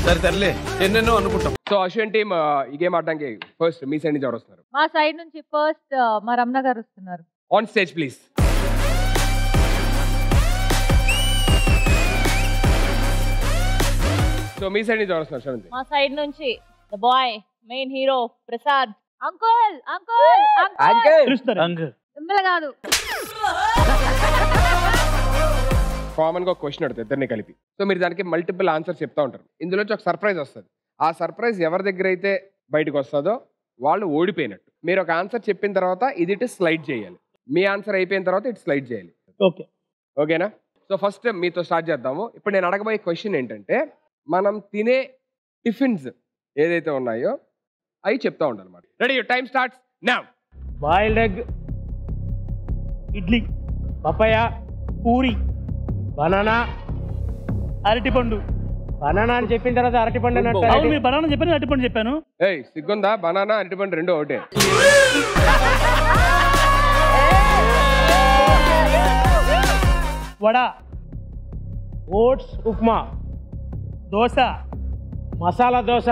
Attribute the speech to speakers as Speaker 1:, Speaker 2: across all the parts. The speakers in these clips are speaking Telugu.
Speaker 1: సరే తరలే ఎన్నెన్నో అనుకుంటాం.
Speaker 2: సో అశ్విన్ టీమ్ ఈ గేమ్ ఆడడానికి ఫస్ట్ మీ సైడ్ నుంచి ఎవరు వస్తున్నారు?
Speaker 3: మా సైడ్ నుంచి ఫస్ట్ మా రమణ గారు వస్తున్నారు.
Speaker 2: On stage please. So me side నుంచి ఎవరు వస్తున్నారు? శ్రవంతి.
Speaker 4: మా సైడ్ నుంచి the boy main hero Prasad.
Speaker 3: Uncle uncle
Speaker 5: uncle
Speaker 3: మిమ్మల్ని కాదు.
Speaker 2: కామన్ గా ఒక క్వశ్చన్ అడుగుతారు ఇద్దరిని కలిపి. సో మీరు దానికి మల్టిపుల్ ఆన్సర్స్ చెప్తా ఉంటారు. ఇందులోంచి ఒక సర్ప్రైజ్ వస్తుంది. ఆ సర్ప్రైజ్ ఎవరి దగ్గర అయితే బయటకు వస్తుందో వాళ్ళు ఓడిపోయినట్టు. మీరు ఒక ఆన్సర్ చెప్పిన తర్వాత ఇది ఇటు స్లైడ్ చేయాలి. మీ ఆన్సర్ అయిపోయిన తర్వాత ఇటు స్లైడ్ చేయాలి.
Speaker 5: ఓకే
Speaker 2: ఓకేనా? సో ఫస్ట్ మీతో స్టార్ట్ చేద్దాము. ఇప్పుడు నేను అడగబోయే క్వశ్చన్ ఏంటంటే మనం తినే టిఫిన్స్ ఏదైతే ఉన్నాయో అవి చెప్తా ఉండాలన్నమాట. Ready? Time starts now.
Speaker 5: Boiled egg, idli, papaya, puri, banana, అరటిపండు. బనానా అని చెప్పిన తర్వాత అరటిపండు అని అంటారు. మీరు బనానా చెప్పాను, అరటిపండు చెప్పాను.
Speaker 2: ఏయ్ సిగ్గుందా? బనానా అరటిపండు రెండు ఒకటే.
Speaker 5: వడ, ఓట్స్ ఉప్మా, దోశ, మసాలా దోశ,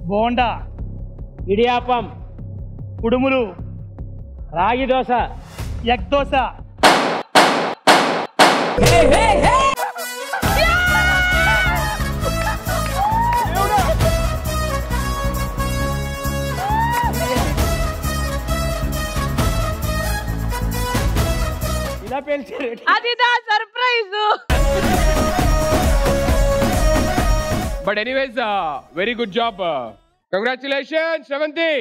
Speaker 5: బోండా, ఇడియాపం, కుడుములు, రాగి దోశ, ఎగ్ దోశ. ఇలా పేల్చారు.
Speaker 4: అదిదా surprise.
Speaker 2: But anyways very good job. Congratulations Shravanthi.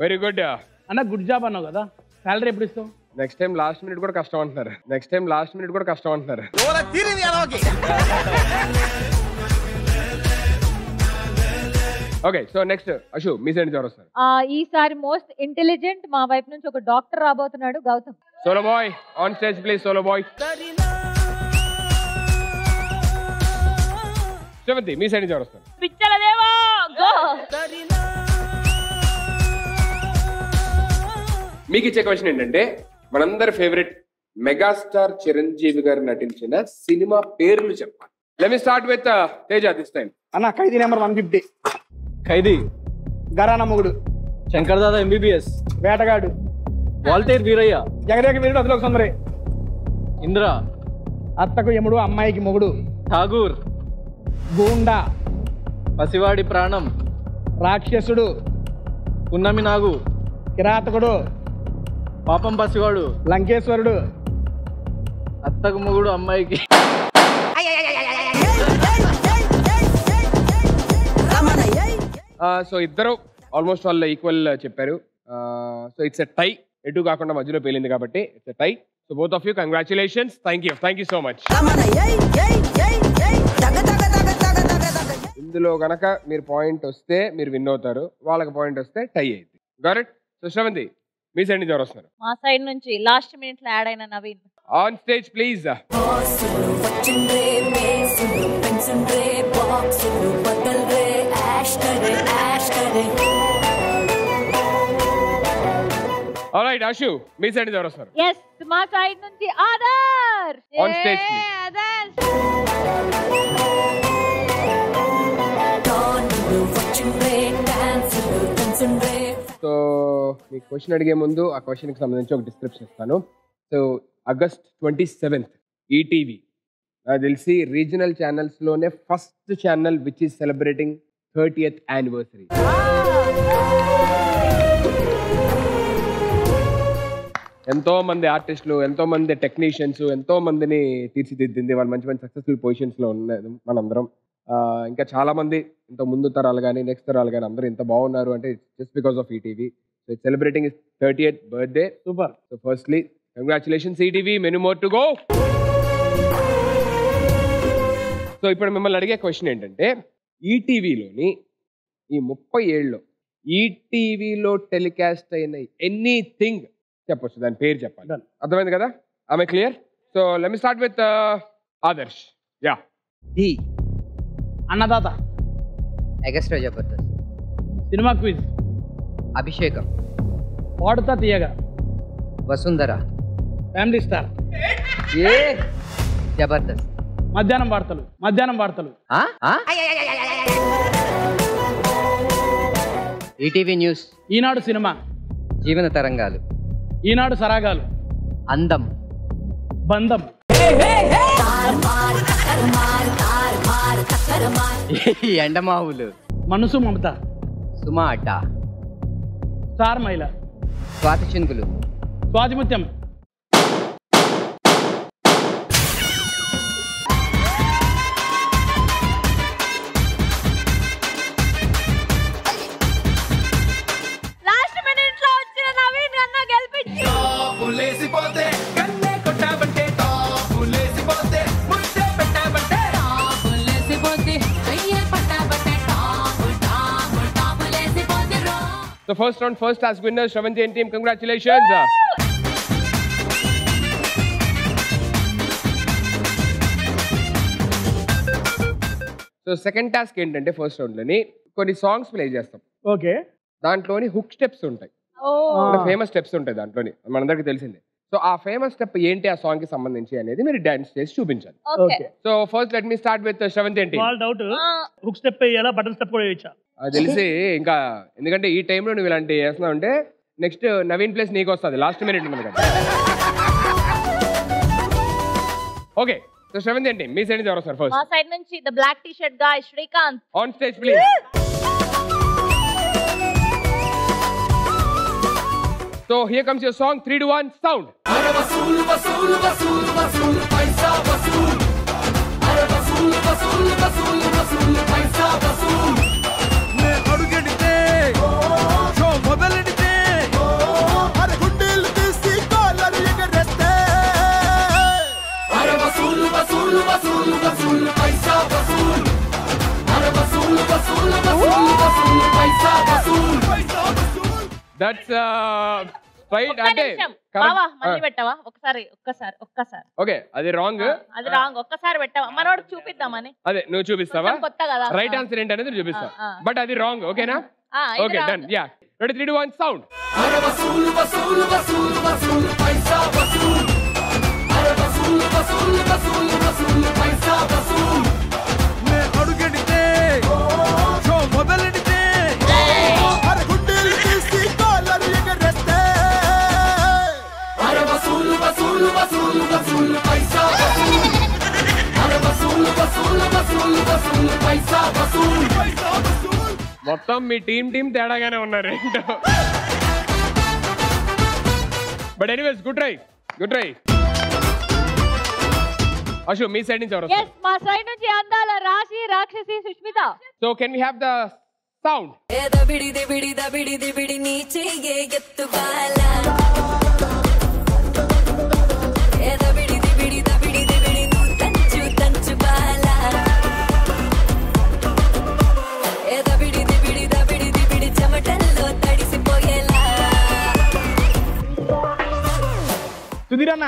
Speaker 2: Very good
Speaker 5: అన్న. గుడ్ జాబ్ అన్నావు కదా, సాలరీ ఎప్పుడు ఇస్తావు?
Speaker 2: నెక్స్ట్ టైం లాస్ట్ మినిట్ కూడా కష్టం అంటున్నారు. ఓకే సో నెక్స్ట్ అశు మీ సైడ్ నుంచి ఎవరు వస్తారు?
Speaker 3: ఈసారి మోస్ట్ ఇంటెలిజెంట్ మా వైపు నుంచి ఒక డాక్టర్ రాబోతున్నాడు, Gautam.
Speaker 2: Solo boy on stage please. Solo boy. Sravanthi మీ సైడ్ నుంచి ఎవరు వస్తారు?
Speaker 4: పిచ్చల దేవా గో.
Speaker 2: మీకు ఇచ్చే క్వశ్చన్ ఏంటంటే మనందరి ఫేవరెట్ మెగాస్టార్ చిరంజీవి గారు నటించిన సినిమా పేర్లు చెప్పాలి. Let me start with Teja this time.
Speaker 5: అన్న ఖైదీ నెంబర్ 150,
Speaker 1: ఖైదీ,
Speaker 5: గరానా మొగుడు,
Speaker 1: శంకర్ దాదా ఎంబీబీఎస్,
Speaker 5: వేటగాడు,
Speaker 1: వాల్తేర్ వీరయ్య,
Speaker 5: జగదేక వీరుడు, అదిలోక సుందరి,
Speaker 1: ఇంద్ర,
Speaker 5: అత్తకు యముడు, అమ్మాయికి మొగుడు,
Speaker 1: ఠాగూర్,
Speaker 5: గూండా,
Speaker 1: పసివాడి ప్రాణం,
Speaker 5: రాక్షసుడు,
Speaker 1: పున్నమి నాగు,
Speaker 5: కిరాతకుడు,
Speaker 1: పాపం పసివాడు,
Speaker 5: లంకేశ్వరుడు,
Speaker 1: అత్తకు మొగుడు, అమ్మాయికి.
Speaker 2: సో ఇద్దరు ఆల్మోస్ట్ వాళ్ళు ఈక్వల్ చెప్పారు. So it's a tie. ఎటు కాకుండా మధ్యలో పేలింది కాబట్టి it's a tie. So both of you congratulations. Thank you so much. ఇందులో గనక మీరు పాయింట్ వస్తే మీరు విన్ అవుతారు, వాళ్ళకి పాయింట్ వస్తే టై అయింది. Got it? సో శ్రవంతి మీ సైడ్ నుంచి ఎవరు వస్తున్నారు?
Speaker 4: మా సైడ్ నుంచి లాస్ట్ మినిట్ లో యాడ్ అయిన Naveen.
Speaker 2: On stage please. Alright Ashu మీ సైడ్ నుంచి ఎవరు వస్తారు?
Speaker 3: ఎస్ మా సైడ్ నుంచి ఆదర్.
Speaker 2: On stage please. సో మీ క్వశ్చన్ అడిగే ముందు ఆ క్వశ్చన్కి సంబంధించి ఒక డిస్క్రిప్షన్ ఇస్తాను. సో August 27th ఈటీవీ నాకు తెలిసి రీజనల్ ఛానల్స్లోనే first channel which is celebrating 30th anniversary. ఎంతో మంది ఆర్టిస్టులు, ఎంతో మంది టెక్నీషియన్స్, ఎంతో మందిని తీర్చిదిద్దింది. వాళ్ళు మంచి మంచి సక్సెస్ఫుల్ పొజిషన్స్లో ఉన్నది మనందరం. ఇంకా చాలా మంది ఇంత ముందు తరాలు కానీ నెక్స్ట్ తరాలు కానీ అందరూ ఇంత బాగున్నారు అంటే just because of ETV. So it's celebrating is 30th birthday.
Speaker 5: Super.
Speaker 2: So firstly congratulations ETV, many more to go. So ఇప్పుడు మిమ్మల్ని అడిగే క్వశ్చన్ ఏంటంటే ఈటీవీలోని ఈ 30 ఏళ్ళలో ఈటీవీలో టెలికాస్ట్ అయిన ఎనీథింగ్ చెప్పొచ్చు, దాని పేరు చెప్పాలి. అర్థమైంది కదా? ఆమె clear? So let me start with Adarsh. Yeah.
Speaker 5: డి Annadata.
Speaker 6: Extra Jabardasth.
Speaker 5: Cinema quiz.
Speaker 6: Abhishekam.
Speaker 5: Paaduta Theeyaga.
Speaker 6: Vasundhara.
Speaker 5: Family star.
Speaker 6: ఏ జబర్దస్త్.
Speaker 5: మధ్యాహ్నం వార్తలు.
Speaker 6: ETV news.
Speaker 5: Eenadu cinema.
Speaker 6: Jeevana Tarangalu.
Speaker 5: ఈనాడు సరాగాలు.
Speaker 6: అందం.
Speaker 5: బంధం.
Speaker 6: ఎండమావులు.
Speaker 5: మనసు మమత.
Speaker 6: సుమా అడ్డా.
Speaker 5: స్టార్ మైల.
Speaker 6: స్వాతి చినుకులు.
Speaker 5: స్వాతిముత్యం.
Speaker 3: లాస్ట్ మినిట్ లో వచ్చిన నవీన్ అన్న గెలిపించి
Speaker 2: So first round, first task winner, Shravanti and team. Congratulations. So second task ఏంటంటే ఫస్ట్ రౌండ్ లోని కొన్ని సాంగ్స్ ప్లే చేస్తాం.
Speaker 5: ఓకే.
Speaker 2: దాంట్లోని హుక్ స్టెప్స్ ఉంటాయి, ఫేమస్ స్టెప్స్ ఉంటాయి దాంట్లోని, మనందరికి తెలిసిందే. సో ఆ ఫేమస్ స్టెప్ ఏంటి ఆ సాంగ్ కి సంబంధించి అనేది మీరు డాన్స్ చేసి చూపించాలి.
Speaker 3: Okay.
Speaker 2: So first let me start with Sravanthi and team.
Speaker 5: వాళ్ళ డౌట్ హుక్ స్టెప్ వేయాలా బటన్ స్టెప్ కూడా వేయచ్చా?
Speaker 2: అది తెలిసి ఇంకా ఎందుకంటే ఈ టైంలో నువ్వు ఇలాంటి చేస్తున్నావు అంటే నెక్స్ట్ నవీన్ ప్లేస్ నీకు వస్తుంది లాస్ట్ మినిట్ ఉంది కదా. ఓకే, సో శ్రవంతి అండి మీ సైడ్ నుంచి ఎవరు వస్తారు ఫస్ట్?
Speaker 4: మా సైడ్ నుంచి the black T shirt guy Srikanth.
Speaker 2: On stage please. So here comes your song. 3, 2, 1, sound. Are vasool vasool vasool vasool paisa vasool. Are vasool vasool vasool vasool paisa vasool. Me adugedite show mobility are gundil disi collar egereste. Are vasool vasool vasool vasool paisa vasool. Are vasool vasool vasool vasool paisa vasool. That's right అంటే
Speaker 4: బావా మళ్ళీ పెట్టవా ఒక్కసారి.
Speaker 2: ఓకే, అది రాంగ్.
Speaker 4: అది రాంగ్. ఒక్కసారి పెట్టవా మనోడికి చూపిద్దామని.
Speaker 2: అదే నువ్వు చూపిస్తావా?
Speaker 4: కొత్త కదా.
Speaker 2: రైట్ ఆన్సర్ ఏంటనేది చూపిస్తా. బట్ అది రాంగ్. ఓకేనా? Okay done. Yeah ready 3, 2, 1 sound. అరే వసూల్ వసూల్ వసూల్ వసూల్ పైసా వసూల్. అరే వసూల్ వసూల్ వసూల్ వసూల్ పైసా వసూల్. మే అడుగెడితే షో మొదలెడితే అరే గుండెల్ తీసి కాలర్ ఎగరేస్తే. అరే వసూల్ వసూల్ వసూల్ వసూల్ పైసా వసూల్. అరే వసూల్ వసూల్ వసూల్ వసూల్ పైసా వసూల్. మొత్తం మీ టీం తేడాగానే ఉన్నారు రెండు. But anyways good try. Ashu మీ సైడ్ నుంచి ఎవరు?
Speaker 3: yes మా సైడ్ నుంచి అందాల రాశి రాక్షసి Sushmita.
Speaker 2: So can we have the sound?
Speaker 7: దబిడి దిబిడి దబిడి దిబిడి నీచే ఎత్తు బాలా. దబిడి దిబిడి దబిడి దిబిడి నువ్వు తంచు బాలా. దబిడి దిబిడి దబిడి దిబిడి చెమటల్లో తడిసిపోయేలా.
Speaker 5: సుధీర్ అన్న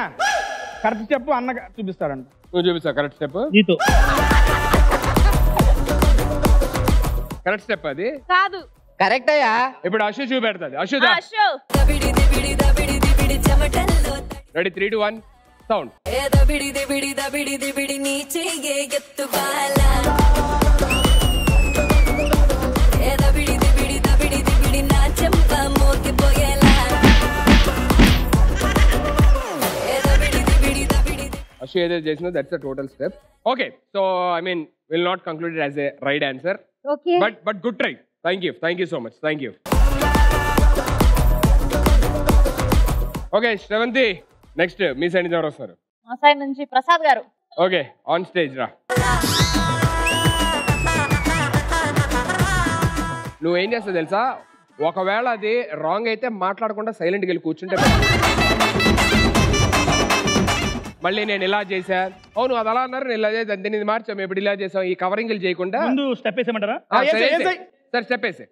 Speaker 5: కరెక్ట్ స్టెప్ అన్న చూపిస్తాడంట.
Speaker 2: నువ్వు చూపిస్తావు కరెక్ట్ స్టెప్?
Speaker 5: నీతో
Speaker 2: కరెక్ట్ స్టెప్ అది
Speaker 3: కాదు.
Speaker 6: కరెక్ట్ అయ్యా.
Speaker 2: ఇప్పుడు అశు చూపెడుతుంది. అశు
Speaker 7: దబిడి దిబిడి దబిడి దిబిడి చెమటల్లో
Speaker 2: రెడీ 3, 2, 1 సౌండ్.
Speaker 7: దబిడి దిబిడి దబిడి దిబిడి నీచే ఎత్తు బాలా. దబిడి దిబిడి దబిడి దిబిడి నా చెంప మోగిపోయేలా. దబిడి దిబిడి దబిడి
Speaker 2: అశు ఏదైతే చేసిందో that's the total step. Okay, so I mean will not conclude as a right answer.
Speaker 3: Okay.
Speaker 2: But good try. Thank you so much. Thank you. Okay Sravanthi next me side నుంచి ఎవరు వస్తారు?
Speaker 4: మా సైడ్ నుంచి ప్రసాద్ గారు.
Speaker 2: ఓకే ఆన్ స్టేజ్ రా. నువ్వేం చేస్తావు తెలుసా, ఒకవేళ అది రాంగ్ అయితే మాట్లాడకుండా సైలెంట్కి వెళ్ళి కూర్చుంటే మళ్ళీ నేను ఇలా చేశా, అవును అది అలా అన్నారు, నేను ఇలా చేసాను, దీన్ని ఇది మార్చాము, ఇప్పుడు ఇలా చేసాం, ఈ కవరింగ్ చేయకుండా
Speaker 5: ముందు స్టెప్ వేసేయమంటారా?
Speaker 2: సార్ స్టెప్ వేసే.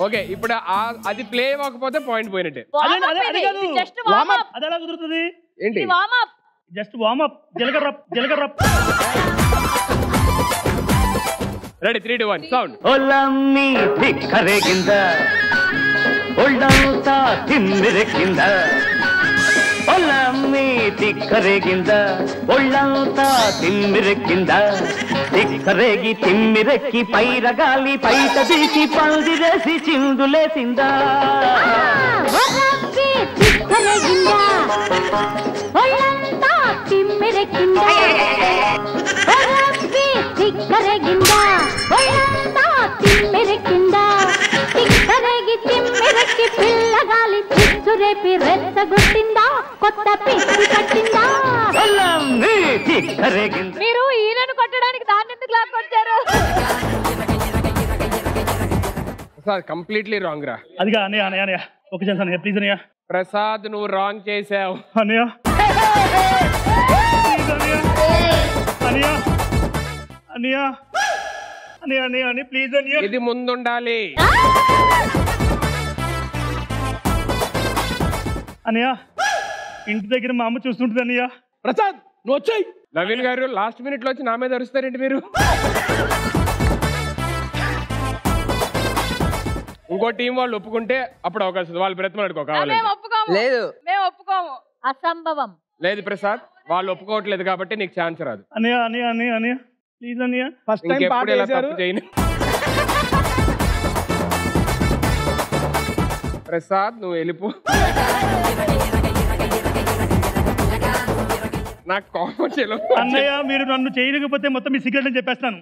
Speaker 2: ఓకే ఇప్పుడు అది ప్లే అవ్వకపోతే పాయింట్ పోయినట్టే.
Speaker 4: Just warm up.
Speaker 5: అది ఎలా కుదురుతుంది?
Speaker 2: ఏంటి
Speaker 4: warm up?
Speaker 5: Just warm up. జీలకర్ర.
Speaker 2: Ready 3 2 1 sound.
Speaker 8: ఒళ్ళమ్మి తిక్కరేగింద ఒళ్ళంతా తిమ్మిరెక్కింద ఒళ్ళమ్మి తిక్కరేగింద ఒళ్ళంతా తిమ్మిరెక్కింద తిక్కరేగి తిమ్మిరెక్కి పైరగాలి పైట తీసి పందిరేసి చిందులేసిందా
Speaker 9: పిల్లగాలి చిచ్చురేపి రెచ్చగొట్టిందా కొత్త పిచ్చి కట్టిందా
Speaker 3: మీరు ఈయనను కొట్టడానికి దాన్ని ఎందుకు లాక్కొచ్చారు?
Speaker 2: కంప్లీట్లీ రాంగ్ రా.
Speaker 5: అదిగా అన్నయ్య ఒక ఛాన్స్ అన్నయ్య ప్లీజ్ అన్నయ్య.
Speaker 2: ప్రసాద్ నువ్వు రాంగ్ చేసావు
Speaker 5: అన్నయ్య ప్లీజ్ అన్నయ్య.
Speaker 2: ఇది ముందుండాలి
Speaker 5: అన్నయ్య. ఇంటి దగ్గర మా అమ్మ చూస్తుంటుంది అన్నయ్య.
Speaker 2: ప్రసాద్ నువ్వు వచ్చాయి. నవీన్ గారు లాస్ట్ మినిట్ లో వచ్చి నా మీద అరుస్తారేంటి మీరు? ఇంకో టీం వాళ్ళు ఒప్పుకుంటే అప్పుడు అవకాశం వాళ్ళు బ్రతిమలాడుకో కావాలి.
Speaker 6: లేదు
Speaker 4: మేము ఒప్పుకోము.
Speaker 3: అసంభవం.
Speaker 2: లేదు ప్రసాద్ వాళ్ళు ఒప్పుకోవట్లేదు కాబట్టి నీకు ఛాన్స్ రాదు.
Speaker 5: అన్నయ్య ప్లీజ్ అన్నయ్య.
Speaker 2: ఇంకెప్పుడు ఇలా తప్పు చేయను. ప్రసాద్ నువ్వు వెళ్ళిపో. నాకు కామెంట్
Speaker 5: అన్నయ్య మీరు నన్ను చేయలేకపోతే మొత్తం మీ సీక్రెట్ అని చెప్పేస్తాను.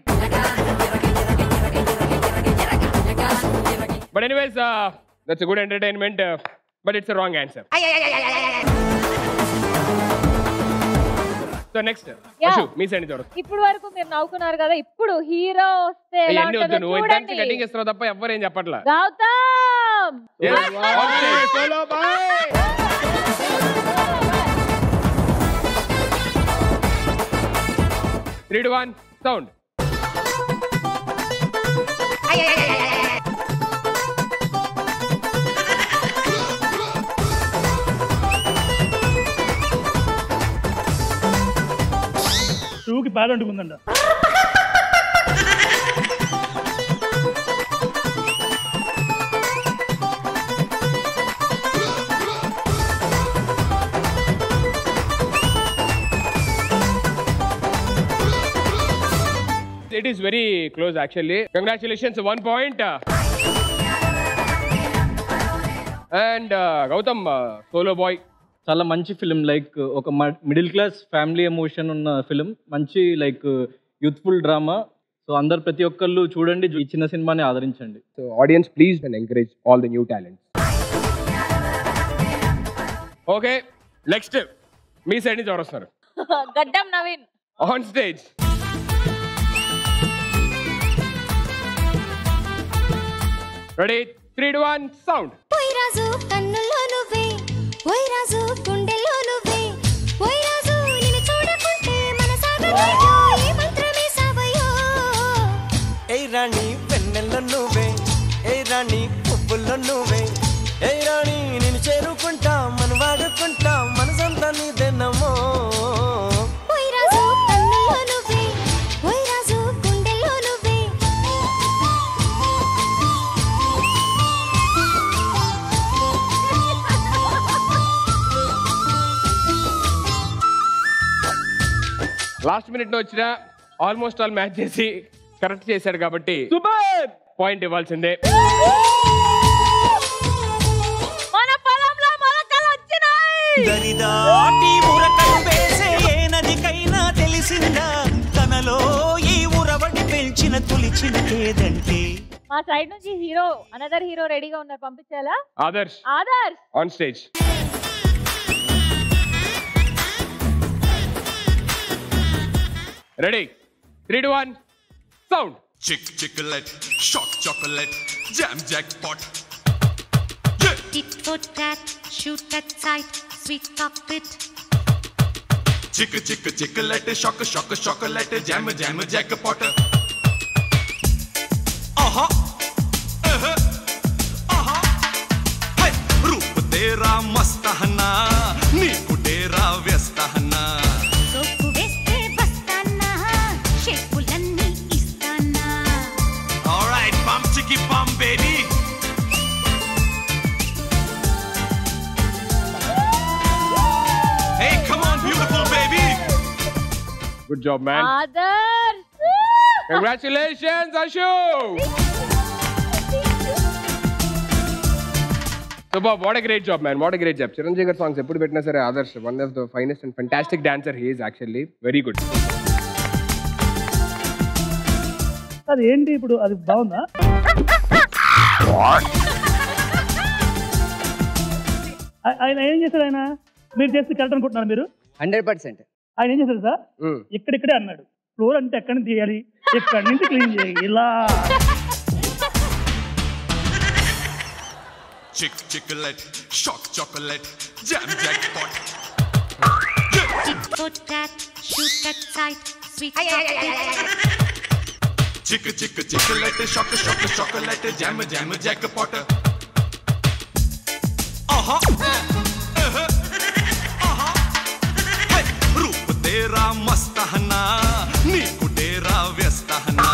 Speaker 2: But anyways that's a good entertainment but it's a wrong answer. So next Ashu మీ సైడ్ చూడు.
Speaker 3: ఇప్పుడు వరకు మీరు నవ్వుకున్నారు కదా, ఇప్పుడు హీరో వస్తే ఎలా
Speaker 2: ఎన్ని వద్దు
Speaker 3: ఉంటుందో
Speaker 2: నువ్వు ఇంత
Speaker 3: చూడండి.
Speaker 2: కటింగ్ ఇస్తావు తప్ప ఎవ్వరు ఏం చెప్పట్లా.
Speaker 3: Gautam
Speaker 2: solo boy. 3 2 1 సౌండ్.
Speaker 5: షూకి ప్యాడ్ అంటుకుందంట.
Speaker 2: It is very close actually. Congratulations, 1 point. And Gautam, Solo Boy.
Speaker 1: చాలా మంచి ఫిలిం, లైక్ ఒక మిడిల్ క్లాస్ ఫ్యామిలీ ఎమోషన్ ఉన్న ఫిలిం, మంచి లైక్ యూత్ఫుల్ డ్రామా. సో అందరు ప్రతి ఒక్కళ్ళు చూడండి, ఈ చిన్న సినిమాని ఆదరించండి.
Speaker 2: So audience please and encourage all the new talents. Okay, next me side నుంచి ఎవరు వస్తారు?
Speaker 4: గడ్డం Naveen.
Speaker 2: On stage. Ready? 3 2 1 sound.
Speaker 9: ఓయ్ రాజు కన్నుల్లో నువ్వే, ఓయ్ రాజు గుండెల్లో నువ్వే, ఓయ్ రాజు నిన్ను చూడకుంటే మనసాగలేదు ఈ మంత్రమే సావయో.
Speaker 10: ఏయ్ రాణి వెన్నెల్లో నువ్వే, ఏయ్ రాణి పువ్వుల్లో నువ్వే, ఏయ్ రాణి నిన్ను చేరుకుంటా మన వాడుకుంటా మనసంతా నీదేనమ్మో.
Speaker 9: ఓయ్ రాజు కన్నుల్లో నువ్వే, ఓయ్ రాజు గుండెల్లో నువ్వే.
Speaker 2: లాస్ట్ మినిట్ లో వచ్చిన ఆల్మోస్ట్ ఆల్ మ్యాచ్ చేసి కరెక్ట్ చేశాడు కాబట్టి పాయింట్ ఇవ్వాల్సిందే.
Speaker 4: మన పొలంలో మొలకలు వచ్చినాయి.
Speaker 10: దరిదాటి ఉరకలు వేసే ఏ నదికైనా తెలిసిందా తనలో ఈ ఉరవడి పెంచిన తులిచిన కేదంటే.
Speaker 3: మా సైడ్ నుంచి హీరో, అనదర్ హీరో రెడీగా ఉన్నారు, పంపించాలా?
Speaker 2: Adarsh on stage. Ready? 3 2 1 sound.
Speaker 11: Chick chocolate, shock chocolate, jam jackpot.
Speaker 9: Tit for tat, shoot at sight, sweet cockpit.
Speaker 11: Chick chocolate, shock chocolate, jam jackpot. तेरा मस्त हन्ना नीकु डेरा व्यस्त हन्ना
Speaker 9: సోపు వేస్తే వస్తానా షేపులన్నీ ఇస్తానా
Speaker 11: All right, bum chicky bum baby. Hey, come on, beautiful baby.
Speaker 2: Good job, man.
Speaker 3: Adarsh
Speaker 2: Congratulations, Ashu. Superb. What a great job, man. What a great job. Chiranjeevi gaరి songs eppudu pettina sare Adarsh, one of the finest and fantastic dancer he is actually. Very good.
Speaker 5: అది ఏంటి ఇప్పుడు అది బాగుందా ఆయన ఏం చేశారు ఆయన మీరు చేస్తే కరెక్ట్ అనుకుంటున్నారు మీరు
Speaker 6: 100%.
Speaker 5: ఆయన ఏం చేశారు సార్ ఇక్కడిక్కడే అన్నాడు ఫ్లోర్ అంటే ఎక్కడి నుంచి తీయాలి ఎక్కడి నుంచి క్లీన్ చేయాలి ఇలా
Speaker 11: Chick chocolate, shock chocolate, jam jackpot.
Speaker 9: Tit for tat shoot that sight sweet
Speaker 11: Chick chocolate, shock chocolate, jam jam jackpot. Hey, रूप तेरा मस्त हन्ना नीकु डेरा व्यस्त हन्ना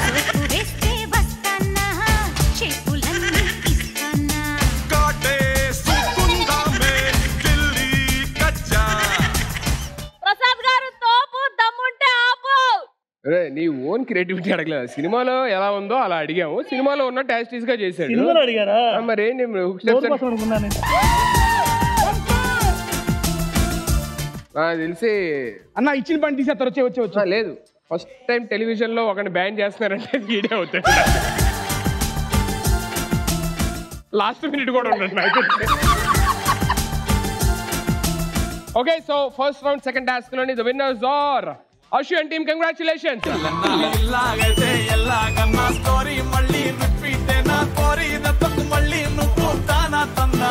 Speaker 9: సోపు వేస్తే వస్తానా షేపులన్నీ ఇస్తానా
Speaker 11: काटे सुकुंदा में दिल्ली कच्चा
Speaker 4: ప్రసాద్ గారు తోపు దమ్ముంటే ఆపు.
Speaker 2: అరే నీ ఓన్ క్రియేటివిటీ అడగలేదు సినిమాలో ఎలా ఉందో అలా అడిగాము సినిమాలో ఉన్న టాస్టీస్ గా చేశాడు
Speaker 5: సినిమాలో అడిగారా
Speaker 2: మరి ఏంటి
Speaker 5: ఫ్లోర్ కోసం అనుకున్నాను నేను.
Speaker 2: నాకు తెలిసి
Speaker 5: అన్న ఇచ్చిన పని తీసేస్తారు వచ్చే
Speaker 2: లేదు ఫస్ట్ టైం టెలివిజన్ లో ఒకరిని బ్యాన్ చేస్తున్నారంటే వీడే అవుతాడు లాస్ట్ మినిట్ కూడా ఉండదు నాకు okay so first round second task లోని the winners are Ashu and team congratulations
Speaker 10: ఇలాగైతే ఎలాగన్నా స్టోరీ మళ్ళీ రిపీట్ నా కోరి దత్తకు మళ్ళీ నువ్వు తానా తన్నా